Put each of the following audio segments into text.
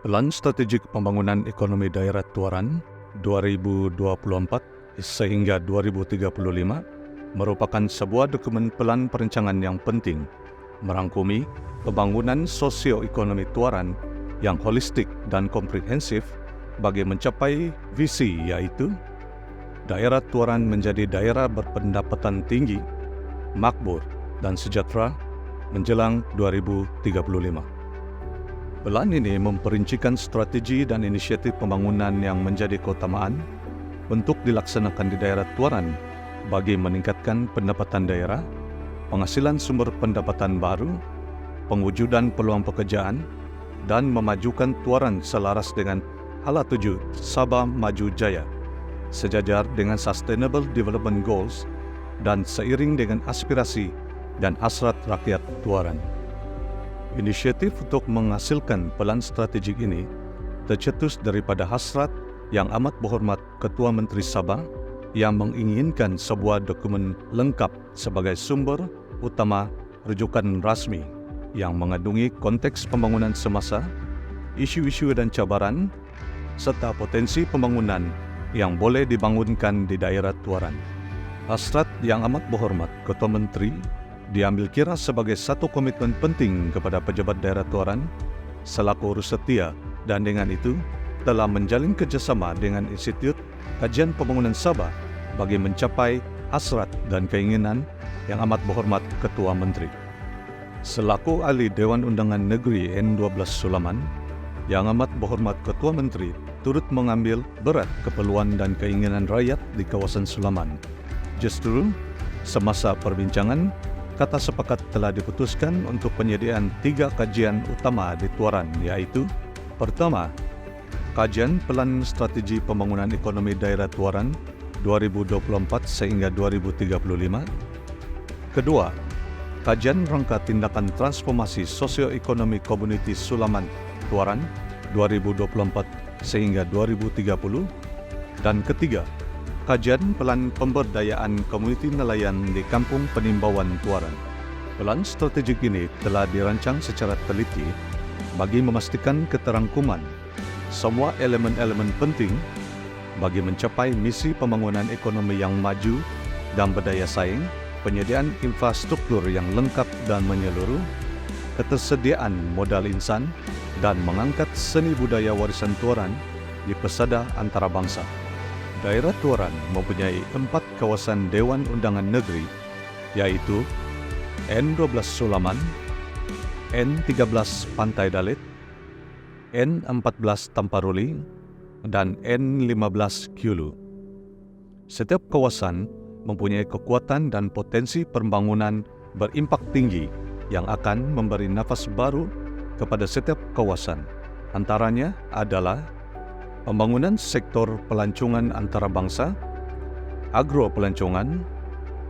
Pelan Strategik Pembangunan Ekonomi Daerah Tuaran 2024 sehingga 2035 merupakan sebuah dokumen pelan perencanaan yang penting merangkumi pembangunan sosioekonomi Tuaran yang holistik dan komprehensif bagi mencapai visi, yaitu daerah Tuaran menjadi daerah berpendapatan tinggi, makmur dan sejahtera menjelang 2035. Pelan ini memperincikan strategi dan inisiatif pembangunan yang menjadi keutamaan untuk dilaksanakan di daerah Tuaran bagi meningkatkan pendapatan daerah, penghasilan sumber pendapatan baru, pewujudan peluang pekerjaan, dan memajukan Tuaran selaras dengan Hala 7 Sabah Maju Jaya, sejajar dengan Sustainable Development Goals dan seiring dengan aspirasi dan hasrat rakyat Tuaran. Inisiatif untuk menghasilkan pelan strategik ini tercetus daripada hasrat yang amat berhormat Ketua Menteri Sabah yang menginginkan sebuah dokumen lengkap sebagai sumber utama rujukan rasmi yang mengandungi konteks pembangunan semasa, isu-isu dan cabaran, serta potensi pembangunan yang boleh dibangunkan di daerah Tuaran. Hasrat yang amat berhormat Ketua Menteri diambil kira sebagai satu komitmen penting kepada pejabat daerah Tuaran selaku urus setia, dan dengan itu telah menjalin kerjasama dengan Institut Kajian Pembangunan Sabah bagi mencapai hasrat dan keinginan yang amat berhormat Ketua Menteri. Selaku ahli Dewan Undangan Negeri N12 Sulaman, yang amat berhormat Ketua Menteri turut mengambil berat keperluan dan keinginan rakyat di kawasan Sulaman. Justru, semasa perbincangan, kata sepakat telah diputuskan untuk penyediaan 3 kajian utama di Tuaran, yaitu: pertama, kajian Pelan Strategi Pembangunan Ekonomi Daerah Tuaran 2024 sehingga 2035. Kedua, kajian Rangka Tindakan Transformasi Sosioekonomi Komuniti Sulaman Tuaran 2024 sehingga 2030. Dan ketiga, kajian Pelan Pemberdayaan Komuniti Nelayan di Kampung Penimbawan Tuaran. Pelan strategik ini telah dirancang secara teliti bagi memastikan keterangkuman semua elemen-elemen penting bagi mencapai misi pembangunan ekonomi yang maju dan berdaya saing, penyediaan infrastruktur yang lengkap dan menyeluruh, ketersediaan modal insan, dan mengangkat seni budaya warisan Tuaran di pesada antarabangsa. Daerah Tuaran mempunyai 4 kawasan Dewan Undangan Negeri, yaitu N12 Sulaman, N13 Pantai Dalit, N14 Tamparuli, dan N15 Kyulu. Setiap kawasan mempunyai kekuatan dan potensi pembangunan berimpak tinggi yang akan memberi nafas baru kepada setiap kawasan. Antaranya adalah pembangunan sektor pelancongan antarabangsa, agropelancongan,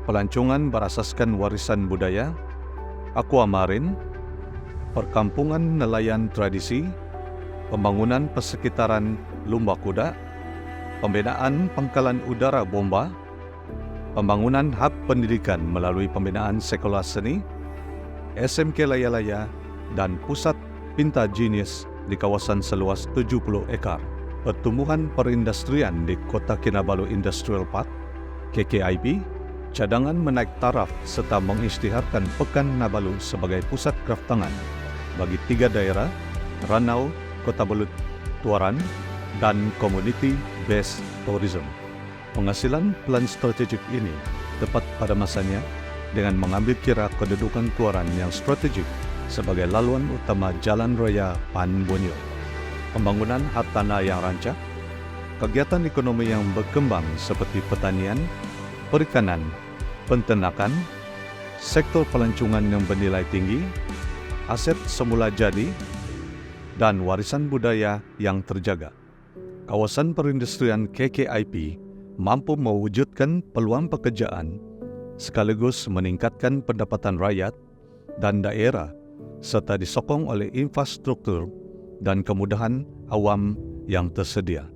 pelancongan berasaskan warisan budaya, aquamarin, perkampungan nelayan tradisi, pembangunan persekitaran lumba kuda, pembinaan pangkalan udara bomba, pembangunan hub pendidikan melalui pembinaan sekolah seni, SMK Laya-Laya, dan pusat Pinta Genius di kawasan seluas 70 ekar. Pertumbuhan perindustrian di Kota Kinabalu Industrial Park, KKIP, cadangan menaik taraf serta mengisytiharkan Pekan Nabalu sebagai pusat kraftangan bagi 3 daerah, Ranau, Kota Belut, Tuaran, dan Community Based Tourism. Penghasilan pelan strategik ini tepat pada masanya dengan mengambil kira kedudukan Tuaran yang strategik sebagai laluan utama Jalan Raya Pan Bonyo, pembangunan hartanah yang rancak, kegiatan ekonomi yang berkembang seperti pertanian, perikanan, penternakan, sektor pelancongan yang bernilai tinggi, aset semula jadi, dan warisan budaya yang terjaga. Kawasan perindustrian KKIP mampu mewujudkan peluang pekerjaan sekaligus meningkatkan pendapatan rakyat dan daerah serta disokong oleh infrastruktur dan kemudahan awam yang tersedia.